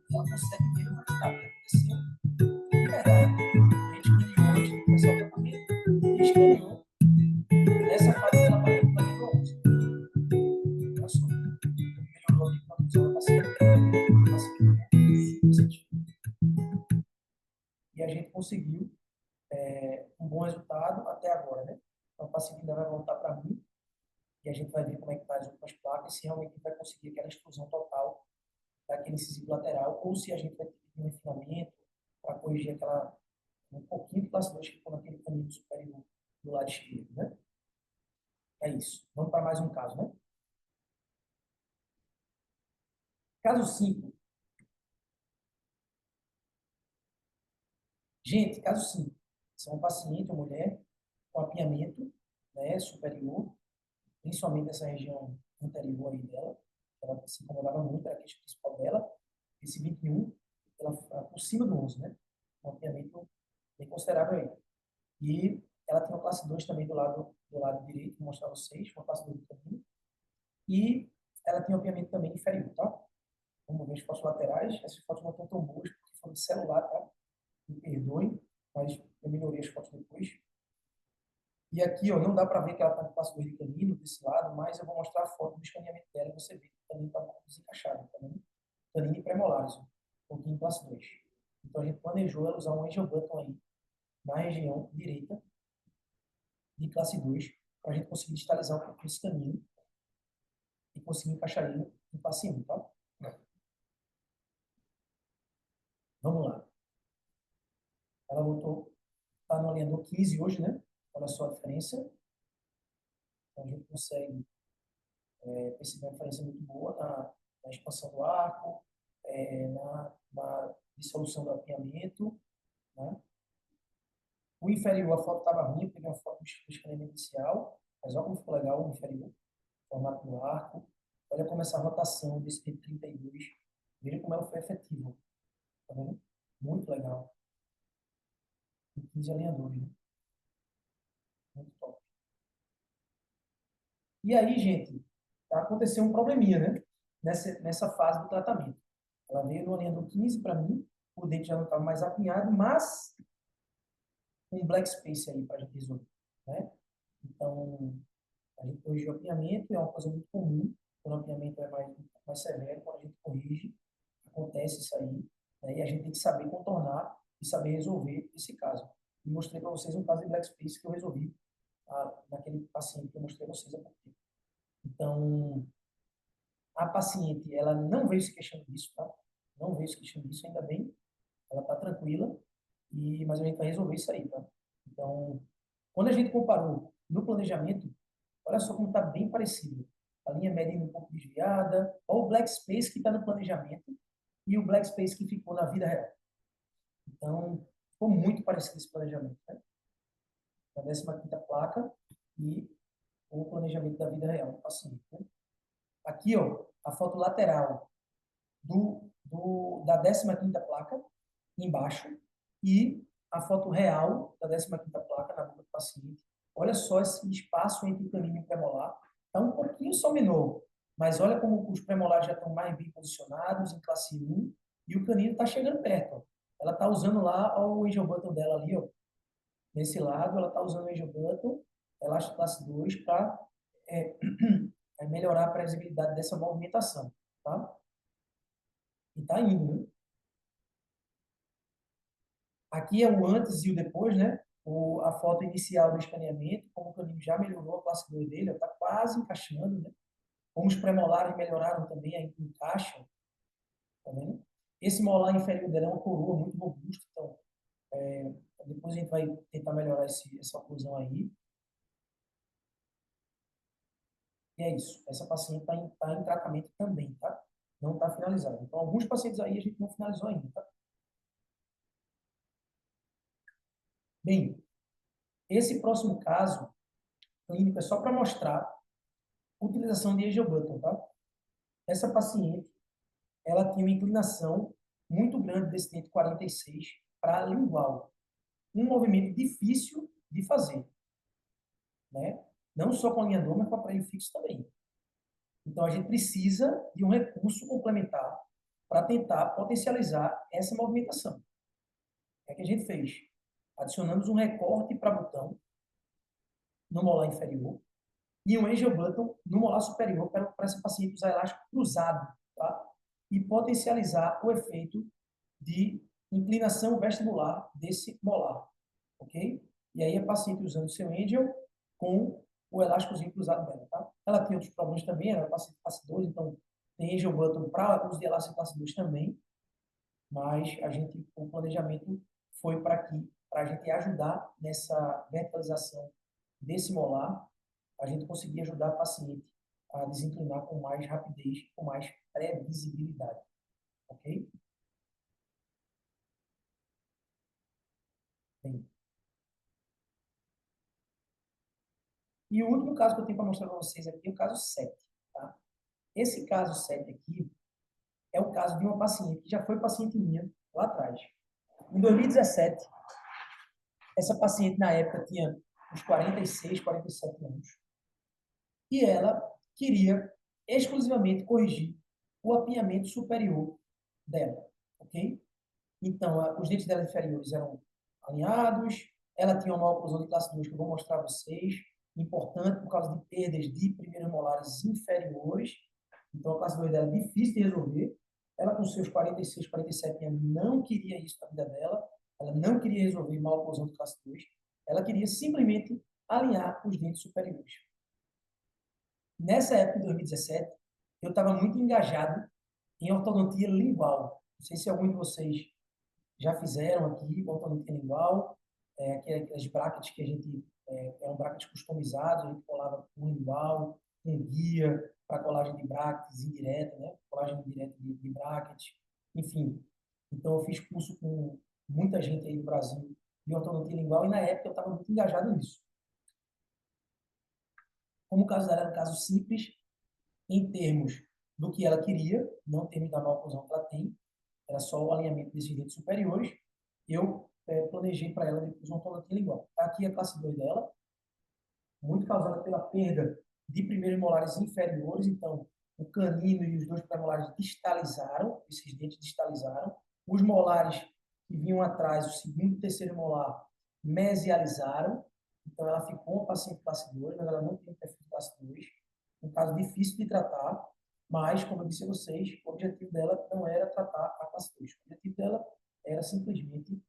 ela consegue ver o resultado que aconteceu de verdade. A gente escaneou antes de começar o tratamento e escaneou nessa fase que ela vai para a 11. Olha só, melhorou a produção da paciente, super satisfeita. E a gente conseguiu um bom resultado até agora, né? Então, o paciente ainda vai voltar para mim e a gente vai ver como é que está as últimas placas, se realmente vai conseguir aquela exclusão total daquele incisivo lateral, ou se a gente vai ter um refinamento para corrigir um pouquinho de classe 2 que ficou naquele caminho superior do lado esquerdo, né? É isso. Vamos para mais um caso, né? Caso 5. Gente, caso 5. São um paciente, uma mulher, com apinhamento, né, superior, principalmente nessa região anterior aí dela. Ela se incomodava muito, era a queixa principal dela. Esse 21, ela por cima do 11, né? Um apinhamento bem considerável aí. E ela tem uma classe 2 também do lado direito, vou mostrar a vocês, uma classe 2 do caminho. E ela tem um mapeamento também inferior, tá? Vamos ver as fotos laterais. Essas fotos não estão tão boas porque foram de celular, tá? Me perdoem, mas eu melhorei as fotos depois. E aqui, ó, não dá para ver que ela está com classe 2 de canino desse lado, mas eu vou mostrar a foto do escaneamento dela e você vê que o canino está um pouco desencaixado. Canino e premolares, um pouquinho em classe 2. Então a gente planejou ela usar um angiobutton aí na região direita de classe 2 para a gente conseguir distalizar um pouco esse caminho e conseguir encaixar ele no paciente, tá? Vamos lá. Ela voltou, está no alinhador 15 hoje, né? Olha só a diferença. Então, a gente consegue perceber uma diferença muito boa na expansão do arco, na dissolução do apinhamento, né? O inferior, a foto estava ruim, eu peguei uma foto do escaneamento inicial, mas olha como ficou legal o inferior, o formato do arco. Olha como essa rotação desse T32, veja como ela foi efetiva. 15 alinhadores, né? Muito top. E aí, gente, aconteceu um probleminha, né? Nessa fase do tratamento. Ela veio no alinhador 15 para mim, o dente já não estava mais apinhado, mas um black space aí para a gente resolver, né? Então, a gente corrigiu o apinhamento, é uma coisa muito comum, quando o apinhamento é mais severo, quando a gente corrige, acontece isso aí, né? E a gente tem que saber contornar e saber resolver esse caso. E mostrei para vocês um caso de black space que eu resolvi naquele paciente que eu mostrei para vocês há pouco tempo. Então, a paciente, ela não veio se queixando disso, tá? Não veio se queixando disso, ainda bem, ela está tranquila, mas a gente vai resolver isso aí, tá? Então, quando a gente comparou no planejamento, olha só como está bem parecido. A linha média um pouco desviada, olha o black space que está no planejamento e o black space que ficou na vida real. Então, ficou muito parecido esse planejamento, né? A 15ª placa e o planejamento da vida real do paciente, né? Aqui, ó, a foto lateral da 15ª placa, embaixo, e a foto real da 15ª placa na boca do paciente. Olha só esse espaço entre o canino e o premolar. Está um pouquinho só menor, mas olha como os premolares já estão mais bem posicionados, em classe 1, e o canino está chegando perto. Ó. Ela está usando lá ó, o angel button dela ali, ó. Nesse lado, ela está usando o angel button, elástico classe 2, para melhorar a previsibilidade dessa movimentação. Tá? E está indo, né? Aqui é o antes e o depois, né? A foto inicial do escaneamento, como o canino já melhorou a classe 2 dele, está quase encaixando, né? Como os premolares melhoraram também, aí encaixam, tá vendo? Esse molar inferior dela é uma coroa muito robusta, então depois a gente vai tentar melhorar essa oclusão aí. E é isso. Essa paciente tá em tratamento também, tá? Não está finalizado. Então, alguns pacientes aí a gente não finalizou ainda, tá? Bem, esse próximo caso clínico é só para mostrar a utilização de angel button, tá? Essa paciente, ela tinha uma inclinação muito grande desse dente 46 para a lingual. Um movimento difícil de fazer, né? Não só com alinhador, mas com aparelho fixo também. Então, a gente precisa de um recurso complementar para tentar potencializar essa movimentação. O que a gente fez? Adicionamos um recorte para botão no molar inferior e um angel button no molar superior para essa paciente usar elástico cruzado, tá? E potencializar o efeito de inclinação vestibular desse molar, ok? E aí a paciente usando o seu angel com o elásticozinho cruzado dela, tá? Ela tem outros problemas também, ela é paciente classe 2, então tem angel button para uso de elástico classe 2 também, mas o planejamento foi para a gente ajudar nessa verticalização desse molar, a gente conseguir ajudar a paciente a desinclinar com mais rapidez, com mais previsibilidade, ok? Bem, e o último caso que eu tenho para mostrar para vocês aqui é o caso 7, tá? Esse caso 7 aqui é o caso de uma paciente que já foi paciente minha lá atrás. Em 2017, essa paciente na época tinha uns 46, 47 anos. E ela queria exclusivamente corrigir o apinhamento superior dela, ok? Então, os dentes dela inferiores eram alinhados, ela tinha uma oclusão de classe 2 que eu vou mostrar a vocês, importante por causa de perdas de primeiros molares inferiores. Então, a classe 2 dela é difícil de resolver. Ela, com seus 46, 47 anos, não queria isso na vida dela. Ela não queria resolver uma oclusão de classe 2. Ela queria simplesmente alinhar os dentes superiores. Nessa época, em 2017, eu estava muito engajado em ortodontia lingual. Não sei se algum de vocês já fizeram aqui ortodontia lingual, aquelas brackets que a gente, eram brackets customizados, a gente colava com lingual, com guia para colagem de brackets indireta, né? Colagem indireta de brackets, enfim. Então, eu fiz curso com muita gente aí do Brasil de ortodontia lingual e, na época, eu estava muito engajado nisso. Como o caso dela era um caso simples, em termos do que ela queria, não em termos da maloclusão que ela tem, era só o alinhamento desses dentes superiores, eu planejei para ela depois uma ortodontia lingual. Tá aqui a classe 2 dela, muito causada pela perda de primeiros molares inferiores, então o canino e os dois premolares distalizaram, esses dentes distalizaram, os molares que vinham atrás, o segundo e o terceiro molar, mesializaram, então ela ficou uma paciente classe 2, mas ela não tem perfil de classe 2, um caso difícil de tratar, mas, como eu disse a vocês, o objetivo dela não era tratar a classe 2, o objetivo dela era simplesmente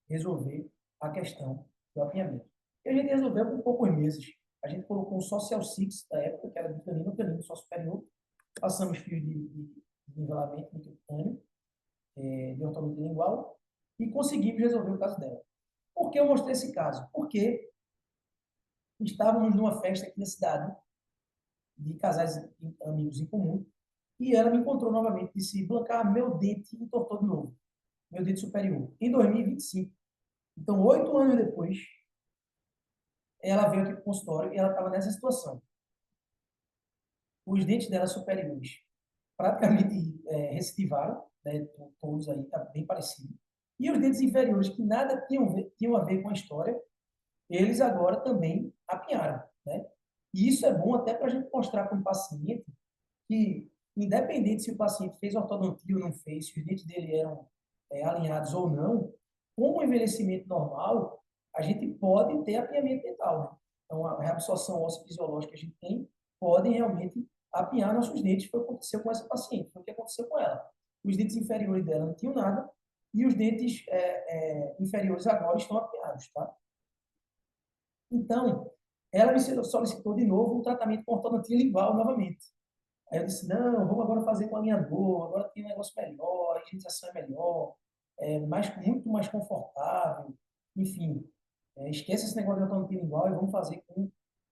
resolver a questão do apinhamento. E a gente resolveu por poucos meses. A gente colocou um Social Six da época, que era do canino só superior. Passamos fio de nivelamento microcutâneo, de ortodontia lingual, e conseguimos resolver o caso dela. Por que eu mostrei esse caso? Porque estávamos numa festa aqui na cidade, de casais amigos em comum, e ela me encontrou novamente e disse: Blancar, meu dente entortou de novo, meu dente superior, em 2025. Então, 8 anos depois, ela veio aqui para o consultório e ela estava nessa situação. Os dentes dela superiores praticamente recidivaram, né, todos aí, está bem parecido. E os dentes inferiores, que nada tinham a ver com a história, eles agora também apinharam, né? E isso é bom até para a gente mostrar para o paciente que, independente se o paciente fez ortodontia ou não fez, se os dentes dele eram alinhados ou não, com o envelhecimento normal, a gente pode ter apinhamento dental, né? Então, a reabsorção óssea fisiológica que a gente tem pode realmente apinhar nossos dentes. Foi o que aconteceu com essa paciente, foi o que aconteceu com ela. Os dentes inferiores dela não tinham nada e os dentes inferiores agora estão apinhados, tá? Então, ela me solicitou de novo um tratamento com ortodontia lingual novamente. Aí eu disse, não, vamos agora fazer com alinhador, agora tem um negócio melhor, a higienização é melhor, muito mais confortável, enfim, esquece esse negócio de ortodontia lingual e vamos fazer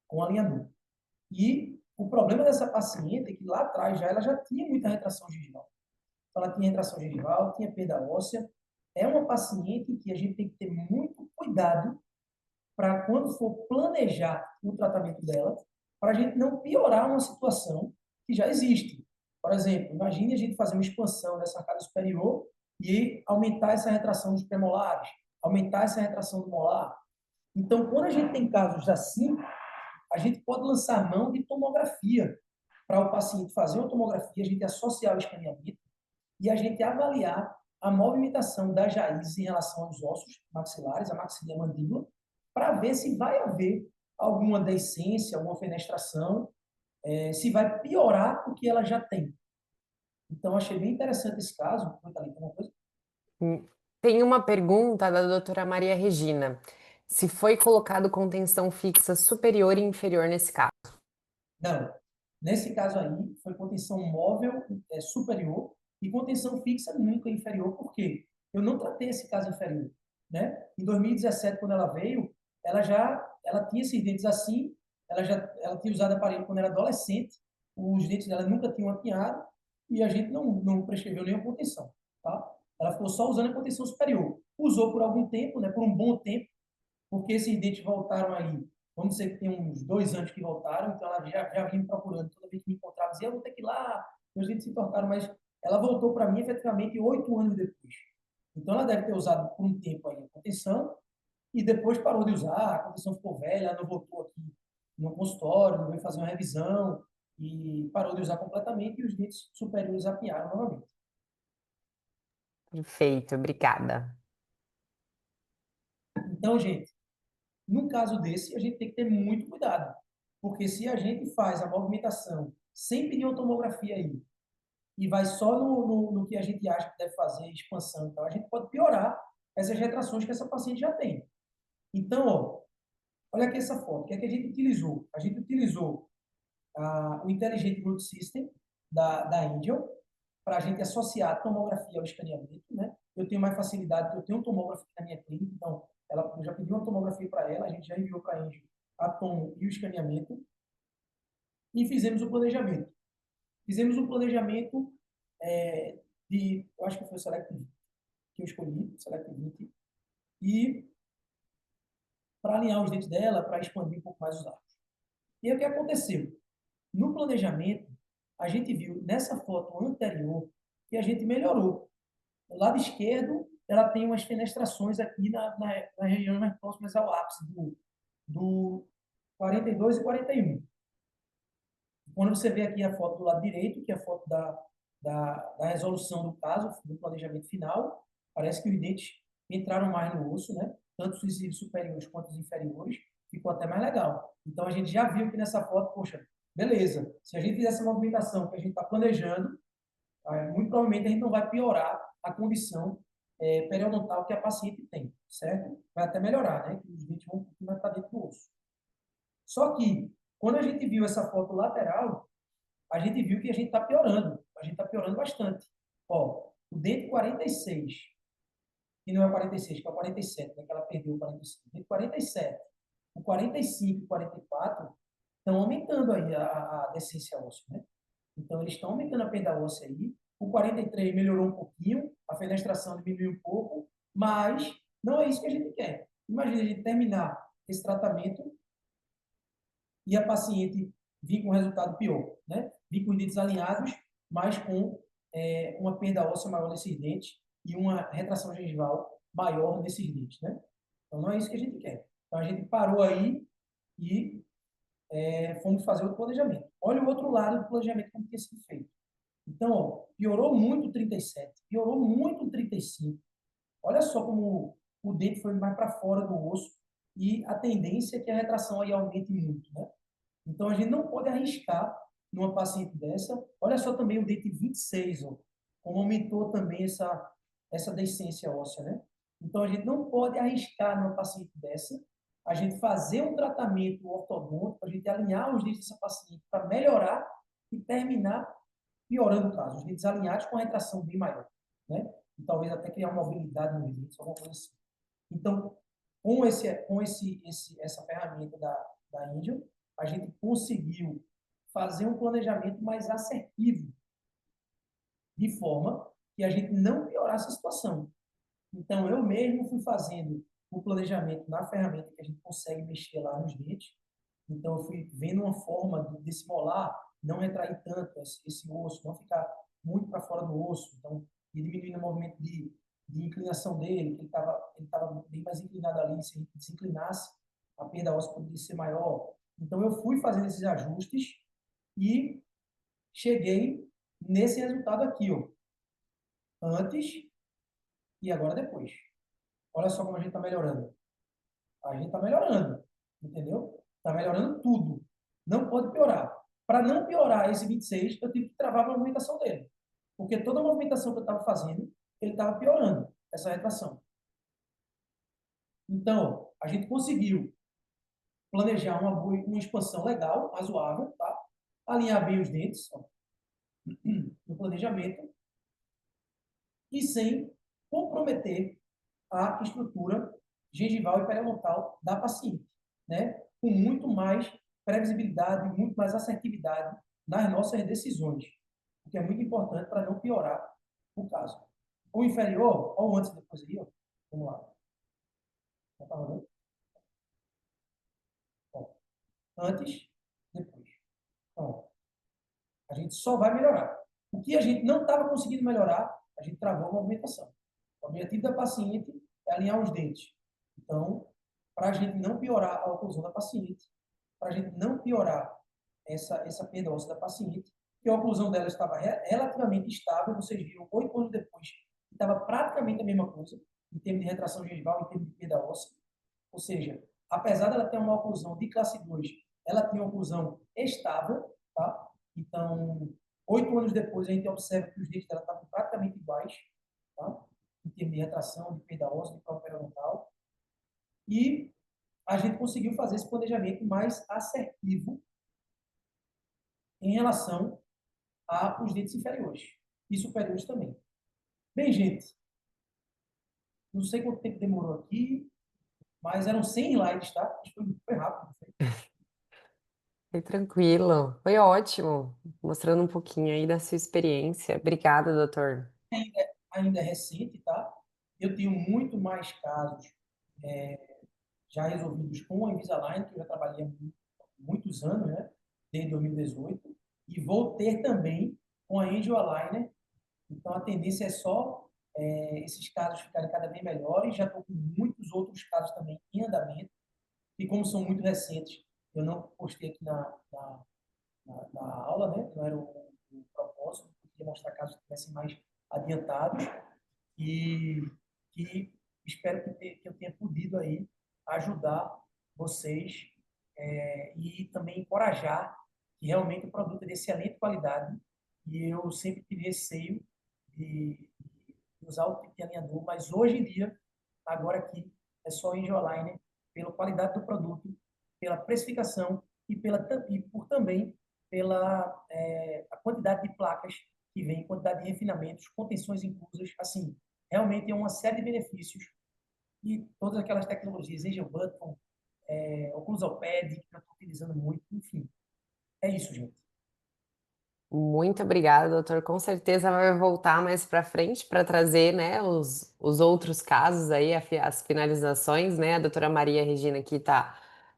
com alinhador. E o problema dessa paciente é que lá atrás ela já tinha muita retração gengival. Então, ela tinha retração gengival, tinha perda óssea. É uma paciente que a gente tem que ter muito cuidado para quando for planejar o tratamento dela, para a gente não piorar uma situação que já existe. Por exemplo, imagine a gente fazer uma expansão dessa arcada superior e aumentar essa retração dos premolares, aumentar essa retração do molar. Então, quando a gente tem casos assim, a gente pode lançar mão de tomografia para o paciente fazer uma tomografia, a gente associar o escaneamento e a gente avaliar a movimentação das raízes em relação aos ossos maxilares, a maxila e a mandíbula, para ver se vai haver alguma deiscência, alguma fenestração, se vai piorar o que ela já tem. Então, achei bem interessante esse caso. Uma coisa? Tem uma pergunta da doutora Maria Regina. Se foi colocado contenção fixa superior e inferior nesse caso? Não. Nesse caso aí, foi contenção móvel superior e contenção fixa nunca inferior. Por quê? Eu não tratei esse caso inferior. Né? Em 2017, quando ela veio, ela tinha esses dentes assim, ela tinha usado aparelho quando era adolescente, os dentes dela nunca tinham apinhado e a gente não prescreveu nenhuma contenção. Tá? Ela ficou só usando a contenção superior. Usou por algum tempo, né, por um bom tempo, porque esses dentes voltaram aí, vamos dizer que tem uns 2 anos que voltaram, então ela já vinha me procurando, toda vez que me encontrava, dizia, eu vou ter que ir lá, meus dentes se entortaram, mas ela voltou para mim efetivamente 8 anos depois. Então ela deve ter usado por um tempo aí a contenção e depois parou de usar, a contenção ficou velha, ela não voltou aqui no consultório, não veio fazer uma revisão e parou de usar completamente e os dentes superiores apiaram novamente. Perfeito, obrigada. Então, gente, num caso desse, a gente tem que ter muito cuidado, porque se a gente faz a movimentação sem pedir uma tomografia aí, e vai só no que a gente acha que deve fazer, expansão, então a gente pode piorar essas retrações que essa paciente já tem. Então, ó, olha aqui essa foto. O que é que a gente utilizou? A gente utilizou o Intelligent Root System da Angel para a gente associar a tomografia ao escaneamento, né? Eu tenho mais facilidade, porque eu tenho um tomógrafo na minha clínica, então eu já pedi uma tomografia para ela, a gente já enviou para a Angel a tomo e o escaneamento e fizemos o planejamento. Fizemos um planejamento eu acho que foi o Select 20, que eu escolhi, Select 20, e para alinhar os dentes dela, para expandir um pouco mais os arcos. E aí, o que aconteceu? No planejamento, a gente viu nessa foto anterior que a gente melhorou. O lado esquerdo, ela tem umas fenestrações aqui na região mais próximas ao ápice do 42 e 41. Quando você vê aqui a foto do lado direito, que é a foto da resolução do caso, do planejamento final, parece que os dentes entraram mais no osso, né? Tanto os incisivos superiores quanto os inferiores, ficou até mais legal. Então a gente já viu que nessa foto, poxa, beleza, se a gente fizer essa movimentação que a gente está planejando, muito provavelmente a gente não vai piorar a condição periodontal que a paciente tem, certo? Vai até melhorar, né? Que os dentes vão um pouquinho mais para dentro do osso. Só que, quando a gente viu essa foto lateral, a gente viu que a gente está piorando. A gente está piorando bastante. Ó, o dente 46, que não é o 46, que é o 47, né, que ela perdeu o 45. O dente 47, o 45 e o 44 estão aumentando aí a decência óssea, né? Então, eles estão aumentando a perda óssea aí. O 43 melhorou um pouquinho, a fenestração diminuiu um pouco, mas não é isso que a gente quer. Imagina a gente terminar esse tratamento e a paciente vir com um resultado pior, né? Vir com os dentes alinhados, mas com uma perda óssea maior nesses dentes e uma retração gengival maior nesses dentes, né? Então, não é isso que a gente quer. Então, a gente parou aí e fomos fazer o planejamento. Olha o outro lado do planejamento como tinha sido feito. Então, ó, piorou muito o 37, piorou muito o 35. Olha só como o dente foi mais para fora do osso e a tendência é que a retração aí aumente muito, né? Então, a gente não pode arriscar numa paciente dessa. Olha só também o dente 26, ó, como aumentou também essa decência óssea, né? Então, a gente não pode arriscar numa paciente dessa, a gente fazer um tratamento ortodôntico, a gente alinhar os dentes dessa paciente para melhorar e terminar piorando o caso. Os dentes alinhados com a retração bem maior, né? E talvez até criar uma mobilidade nos dentes, alguma coisa assim. Então, essa ferramenta da Angel, a gente conseguiu fazer um planejamento mais assertivo, de forma que a gente não piorasse a situação. Então, eu mesmo fui fazendo o planejamento na ferramenta que a gente consegue mexer lá nos dentes. Então, eu fui vendo uma forma desse molar não retrair tanto esse osso, não ficar muito para fora do osso. Então, e diminuindo o movimento de inclinação dele, que ele tava bem mais inclinado ali. Se a gente desinclinasse, a perda óssea poderia ser maior. Então, eu fui fazendo esses ajustes e cheguei nesse resultado aqui, ó. Antes e agora depois. Olha só como a gente está melhorando. A gente está melhorando, entendeu? Está melhorando tudo. Não pode piorar. Para não piorar esse 26, eu tive que travar a movimentação dele. Porque toda a movimentação que eu estava fazendo, ele estava piorando essa retração. Então, a gente conseguiu planejar uma expansão legal, razoável, tá? Alinhar bem os dentes, ó, no planejamento, e sem comprometer a estrutura gengival e periodontal da paciente, né? Com muito mais previsibilidade, muito mais assertividade nas nossas decisões, o que é muito importante para não piorar o caso. O inferior, ou antes e depois aí, ó. Vamos lá. Já tá rolando? Ó, antes, depois. Então, a gente só vai melhorar. O que a gente não estava conseguindo melhorar, a gente travou a movimentação. O objetivo da paciente é alinhar os dentes. Então, para a gente não piorar a oclusão da paciente, para a gente não piorar essa perda óssea da paciente, que a oclusão dela estava relativamente estável, vocês viram 8 anos depois, que estava praticamente a mesma coisa, em termos de retração gengival, em termos de perda óssea. Ou seja, apesar dela ter uma oclusão de classe 2, ela tinha uma oclusão estável, tá? Então, 8 anos depois, a gente observa que os dentes dela estavam praticamente iguais, tá? Em termos de retração, de perda óssea, de prova periodontal. E a gente conseguiu fazer esse planejamento mais assertivo em relação aos dentes inferiores e superiores também. Bem, gente, não sei quanto tempo demorou aqui, mas eram 100 slides, tá? Acho que foi rápido. Foi tranquilo, foi ótimo, mostrando um pouquinho aí da sua experiência. Obrigada, doutor. Ainda é recente, tá? Eu tenho muito mais casos já resolvidos com a Invisalign, que eu já trabalhei há muitos anos, né? Desde 2018, e vou ter também com a Angel Aligner. Então, a tendência é só esses casos ficarem cada vez melhores. Já estou com muitos outros casos também em andamento, e como são muito recentes, eu não postei aqui na aula, né? Não era o propósito, eu queria mostrar casos que estivessem mais adiantados, e que espero que eu tenha podido aí ajudar vocês, e também encorajar que realmente o produto é de excelente qualidade. E eu sempre tive receio de usar o tipo de alinhador, mas hoje em dia, agora aqui, é só o Enjoline, pela qualidade do produto, pela precificação e por também pela a quantidade de placas que vem, quantidade de refinamentos, contenções inclusas, assim, realmente é uma série de benefícios, e todas aquelas tecnologias, Angel Button, Oclusopad, que eu estou utilizando muito, enfim, é isso, gente. Muito obrigada, doutor. Com certeza vai voltar mais para frente para trazer, né, os outros casos aí, as finalizações, né? A doutora Maria Regina aqui está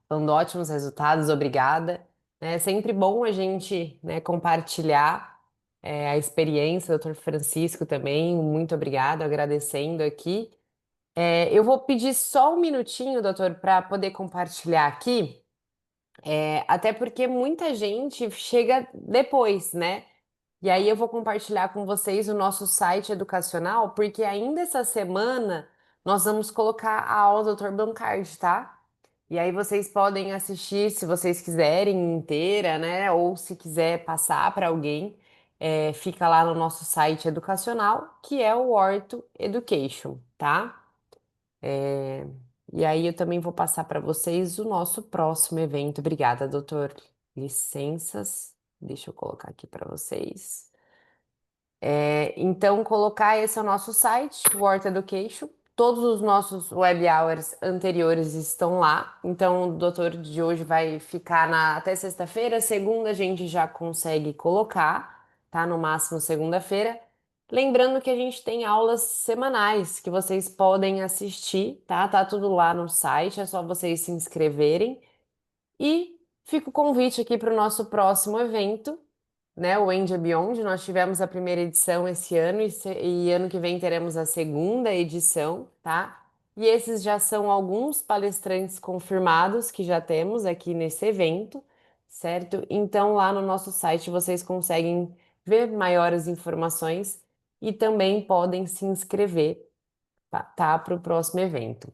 dando ótimos resultados, obrigada. É sempre bom a gente, né, compartilhar a experiência, doutor Francisco também, muito obrigada, agradecendo aqui. Eu vou pedir só um minutinho, doutor, para poder compartilhar aqui. Até porque muita gente chega depois, né? E aí eu vou compartilhar com vocês o nosso site educacional, porque ainda essa semana nós vamos colocar a aula do Dr. Blancard, tá? E aí vocês podem assistir, se vocês quiserem, inteira, né? Ou se quiser passar para alguém, fica lá no nosso site educacional, que é o Orto Education, tá? É, E aí eu também vou passar para vocês o nosso próximo evento. Obrigada, doutor. Licenças. Deixa eu colocar aqui para vocês. Então, colocar esse é o nosso site, World Education. Todos os nossos web hours anteriores estão lá. Então, o doutor de hoje vai ficar até sexta-feira. Segunda, a gente já consegue colocar, tá? No máximo segunda-feira. Lembrando que a gente tem aulas semanais que vocês podem assistir, tá? Tá tudo lá no site, é só vocês se inscreverem. E fica o convite aqui para o nosso próximo evento, né, o End Beyond. Nós tivemos a primeira edição esse ano e ano que vem teremos a segunda edição, tá? E esses já são alguns palestrantes confirmados que já temos aqui nesse evento, certo? Então lá no nosso site vocês conseguem ver maiores informações e também podem se inscrever, tá, para o próximo evento.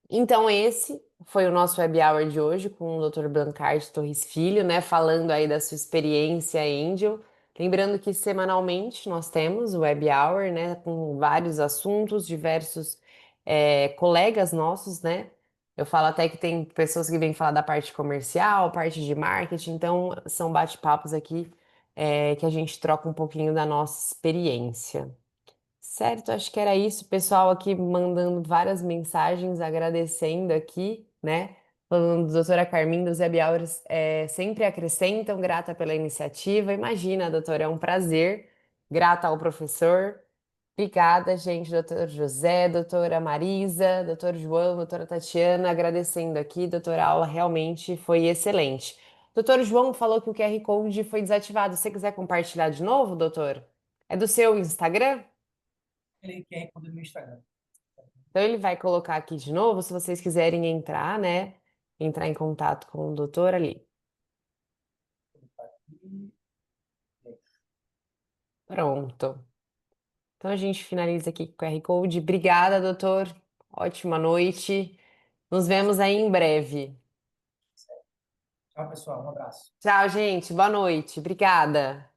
Então, esse foi o nosso web hour de hoje com o Dr. Blancard Torres Filho, né? Falando aí da sua experiência Angel. Lembrando que semanalmente nós temos o web hour, né? Com vários assuntos, diversos colegas nossos, né? Eu falo até que tem pessoas que vêm falar da parte comercial, parte de marketing, então são bate-papos aqui que a gente troca um pouquinho da nossa experiência. Certo, acho que era isso. Pessoal aqui mandando várias mensagens, agradecendo aqui, né? Falando, doutora Carmin, dos Web Hours sempre acrescentam, grata pela iniciativa. Imagina, doutora, é um prazer. Grata ao professor. Obrigada, gente, doutor José, doutora Marisa, doutor João, doutora Tatiana, agradecendo aqui. Doutora, a aula realmente foi excelente. Doutor João falou que o QR Code foi desativado. Se você quiser compartilhar de novo, doutor? É do seu Instagram? Ele quer responder no meu Instagram. Então ele vai colocar aqui de novo, se vocês quiserem entrar, né? Entrar em contato com o doutor ali. Ele tá aqui. Pronto. Então a gente finaliza aqui com o QR Code. Obrigada, doutor. Ótima noite. Nos vemos aí em breve. Tchau, pessoal. Um abraço. Tchau, gente. Boa noite. Obrigada.